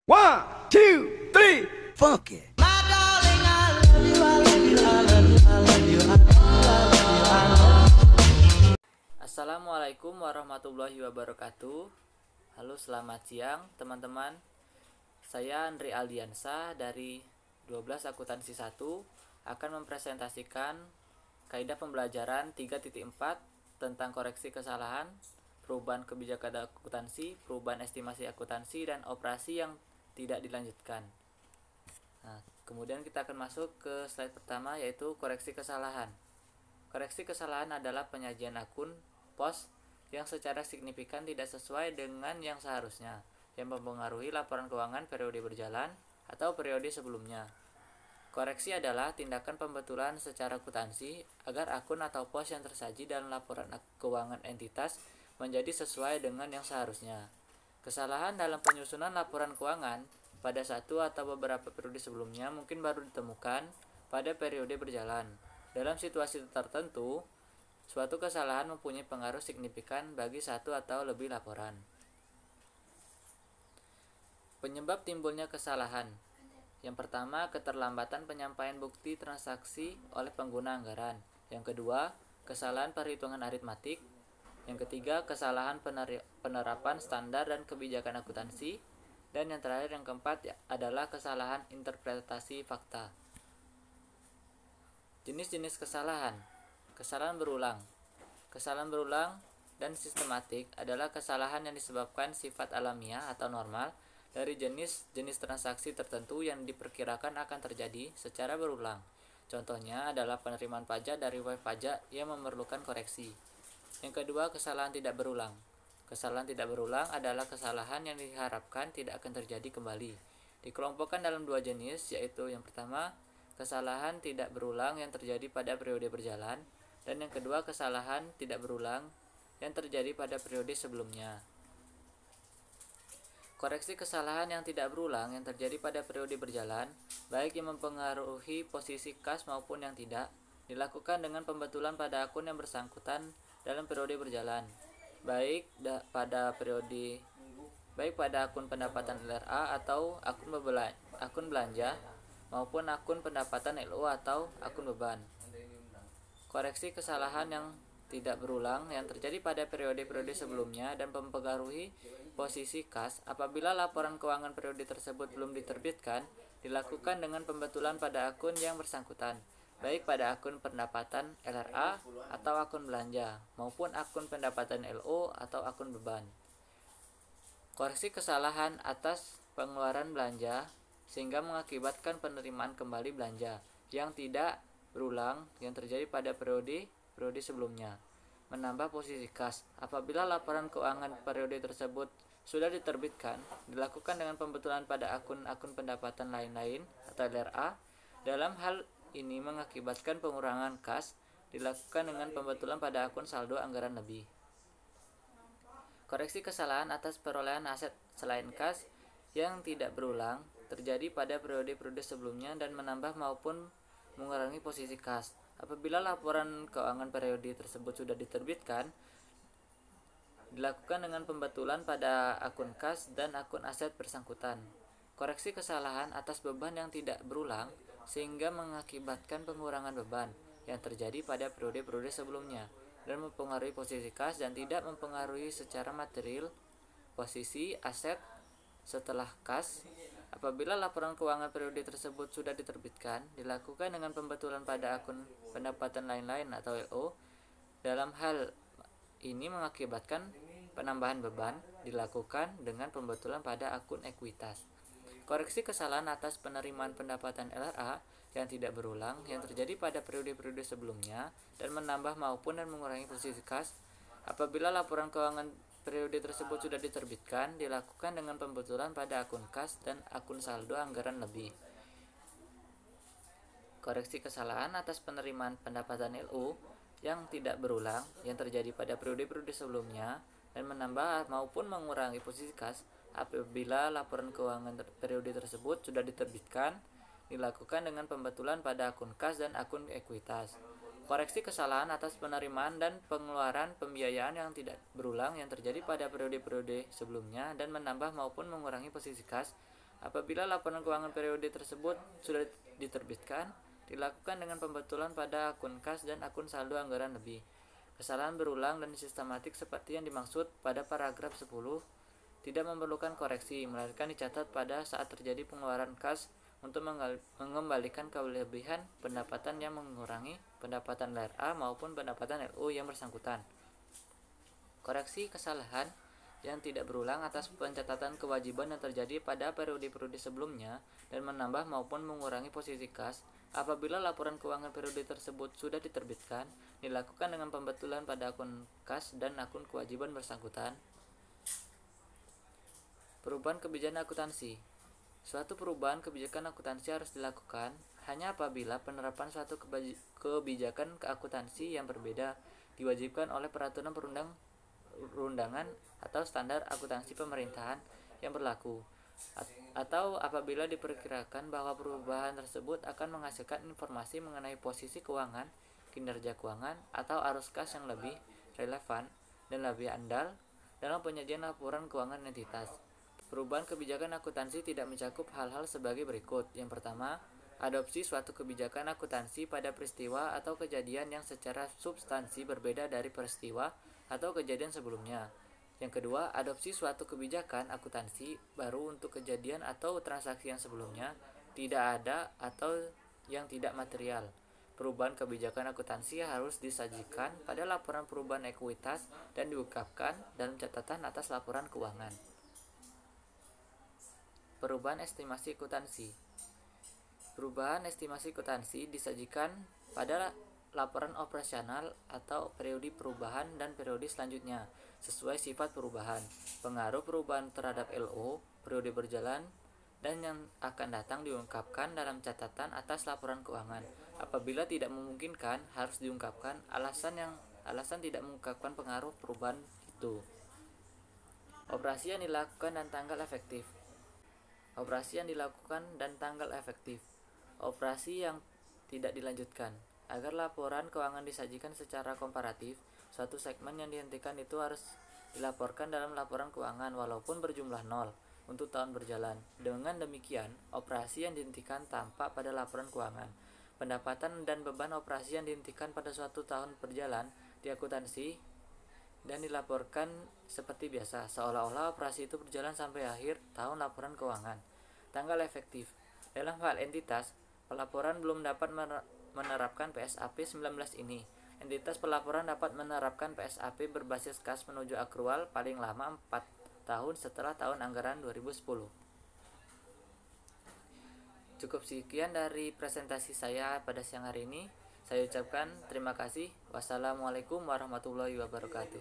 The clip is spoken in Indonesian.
One, two, three, funky. Assalamualaikum warahmatullahi wabarakatuh. Halo, selamat siang teman-teman. Saya Andri Aldiansa dari 12 Akuntansi 1 akan mempresentasikan kaidah pembelajaran 3.4 tentang koreksi kesalahan, perubahan kebijakan akuntansi, perubahan estimasi akuntansi, dan operasi yang tidak dilanjutkan. Nah, kemudian kita akan masuk ke slide pertama, yaitu koreksi kesalahan. Koreksi kesalahan adalah penyajian akun pos yang secara signifikan tidak sesuai dengan yang seharusnya, yang mempengaruhi laporan keuangan periode berjalan atau periode sebelumnya. Koreksi adalah tindakan pembetulan secara akuntansi agar akun atau pos yang tersaji dalam laporan keuangan entitas menjadi sesuai dengan yang seharusnya. Kesalahan dalam penyusunan laporan keuangan pada satu atau beberapa periode sebelumnya mungkin baru ditemukan pada periode berjalan. Dalam situasi tertentu, suatu kesalahan mempunyai pengaruh signifikan bagi satu atau lebih laporan. Penyebab timbulnya kesalahan. Yang pertama, keterlambatan penyampaian bukti transaksi oleh pengguna anggaran. Yang kedua, kesalahan perhitungan aritmatik. Yang ketiga, kesalahan penerapan standar dan kebijakan akuntansi. Dan yang terakhir, yang keempat, adalah kesalahan interpretasi fakta. Jenis-jenis kesalahan. Kesalahan berulang. Kesalahan berulang dan sistematik adalah kesalahan yang disebabkan sifat alamiah atau normal dari jenis-jenis transaksi tertentu yang diperkirakan akan terjadi secara berulang. Contohnya adalah penerimaan pajak dari wajib pajak yang memerlukan koreksi. Yang kedua, kesalahan tidak berulang. Kesalahan tidak berulang adalah kesalahan yang diharapkan tidak akan terjadi kembali. Dikelompokkan dalam dua jenis, yaitu yang pertama, kesalahan tidak berulang yang terjadi pada periode berjalan, dan yang kedua, kesalahan tidak berulang yang terjadi pada periode sebelumnya. Koreksi kesalahan yang tidak berulang yang terjadi pada periode berjalan, baik yang mempengaruhi posisi kas maupun yang tidak, dilakukan dengan pembetulan pada akun yang bersangkutan dalam periode berjalan, baik pada akun pendapatan LRA atau akun belanja maupun akun pendapatan LO atau akun beban. Koreksi kesalahan yang tidak berulang yang terjadi pada periode-periode sebelumnya dan mempengaruhi posisi kas apabila laporan keuangan periode tersebut belum diterbitkan, dilakukan dengan pembetulan pada akun yang bersangkutan, baik pada akun pendapatan LRA atau akun belanja maupun akun pendapatan LO atau akun beban. Koreksi kesalahan atas pengeluaran belanja sehingga mengakibatkan penerimaan kembali belanja yang tidak berulang yang terjadi pada periode sebelumnya. Menambah posisi kas apabila laporan keuangan periode tersebut sudah diterbitkan, dilakukan dengan pembetulan pada akun-akun pendapatan lain-lain atau LRA. Dalam hal ini mengakibatkan pengurangan kas, dilakukan dengan pembetulan pada akun saldo anggaran lebih. Koreksi kesalahan atas perolehan aset selain kas yang tidak berulang terjadi pada periode-periode sebelumnya dan menambah maupun mengurangi posisi kas. Apabila laporan keuangan periode tersebut sudah diterbitkan, dilakukan dengan pembetulan pada akun kas dan akun aset bersangkutan. Koreksi kesalahan atas beban yang tidak berulang sehingga mengakibatkan pengurangan beban yang terjadi pada periode-periode sebelumnya dan mempengaruhi posisi kas dan tidak mempengaruhi secara material posisi aset setelah kas. Apabila laporan keuangan periode tersebut sudah diterbitkan, dilakukan dengan pembetulan pada akun pendapatan lain-lain atau LO. Dalam hal ini mengakibatkan penambahan beban, dilakukan dengan pembetulan pada akun ekuitas. Koreksi kesalahan atas penerimaan pendapatan LRA yang tidak berulang yang terjadi pada periode-periode sebelumnya dan menambah maupun dan mengurangi posisi kas. Apabila laporan keuangan periode tersebut sudah diterbitkan, dilakukan dengan pembetulan pada akun kas dan akun saldo anggaran lebih. Koreksi kesalahan atas penerimaan pendapatan LO yang tidak berulang yang terjadi pada periode-periode sebelumnya dan menambah maupun mengurangi posisi kas apabila laporan keuangan periode tersebut sudah diterbitkan, dilakukan dengan pembetulan pada akun kas dan akun ekuitas. Koreksi kesalahan atas penerimaan dan pengeluaran pembiayaan yang tidak berulang yang terjadi pada periode-periode sebelumnya dan menambah maupun mengurangi posisi kas Apabila laporan keuangan periode tersebut sudah diterbitkan, dilakukan dengan pembetulan pada akun kas dan akun saldo anggaran lebih. Kesalahan berulang dan sistematik seperti yang dimaksud pada paragraf 10 tidak memerlukan koreksi, melainkan dicatat pada saat terjadi pengeluaran kas untuk mengembalikan kelebihan pendapatan yang mengurangi pendapatan LRA maupun pendapatan LU yang bersangkutan. Koreksi kesalahan yang tidak berulang atas pencatatan kewajiban yang terjadi pada periode-periode sebelumnya dan menambah maupun mengurangi posisi kas apabila laporan keuangan periode tersebut sudah diterbitkan, dilakukan dengan pembetulan pada akun kas dan akun kewajiban bersangkutan. Perubahan kebijakan akuntansi. Suatu perubahan kebijakan akuntansi harus dilakukan hanya apabila penerapan suatu kebijakan akuntansi yang berbeda diwajibkan oleh peraturan perundangan atau standar akuntansi pemerintahan yang berlaku, atau apabila diperkirakan bahwa perubahan tersebut akan menghasilkan informasi mengenai posisi keuangan, kinerja keuangan, atau arus kas yang lebih relevan dan lebih andal dalam penyajian laporan keuangan entitas. Perubahan kebijakan akuntansi tidak mencakup hal-hal sebagai berikut. Yang pertama, adopsi suatu kebijakan akuntansi pada peristiwa atau kejadian yang secara substansi berbeda dari peristiwa atau kejadian sebelumnya. Yang kedua, adopsi suatu kebijakan akuntansi baru untuk kejadian atau transaksi yang sebelumnya tidak ada atau yang tidak material. Perubahan kebijakan akuntansi harus disajikan pada laporan perubahan ekuitas dan diungkapkan dalam catatan atas laporan keuangan. Perubahan estimasi akuntansi. Perubahan estimasi akuntansi disajikan pada laporan operasional atau periode perubahan dan periode selanjutnya sesuai sifat perubahan, pengaruh perubahan terhadap LO, periode berjalan, dan yang akan datang diungkapkan dalam catatan atas laporan keuangan. Apabila tidak memungkinkan, harus diungkapkan alasan tidak mengungkapkan pengaruh perubahan itu. Operasi yang dilakukan dan tanggal efektif. Operasi yang dilakukan dan tanggal efektif. Operasi yang tidak dilanjutkan. Agar laporan keuangan disajikan secara komparatif, suatu segmen yang dihentikan itu harus dilaporkan dalam laporan keuangan walaupun berjumlah 0 untuk tahun berjalan. Dengan demikian, operasi yang dihentikan tampak pada laporan keuangan. Pendapatan dan beban operasi yang dihentikan pada suatu tahun berjalan di akuntansi dan dilaporkan seperti biasa, seolah-olah operasi itu berjalan sampai akhir tahun laporan keuangan. Tanggal efektif. Dalam hal entitas, pelaporan belum dapat menerapkan PSAP 19 ini. Entitas pelaporan dapat menerapkan PSAP berbasis kas menuju akrual paling lama 4 tahun setelah tahun anggaran 2010. Cukup sekian dari presentasi saya pada siang hari ini. Saya ucapkan terima kasih. Wassalamualaikum warahmatullahi wabarakatuh.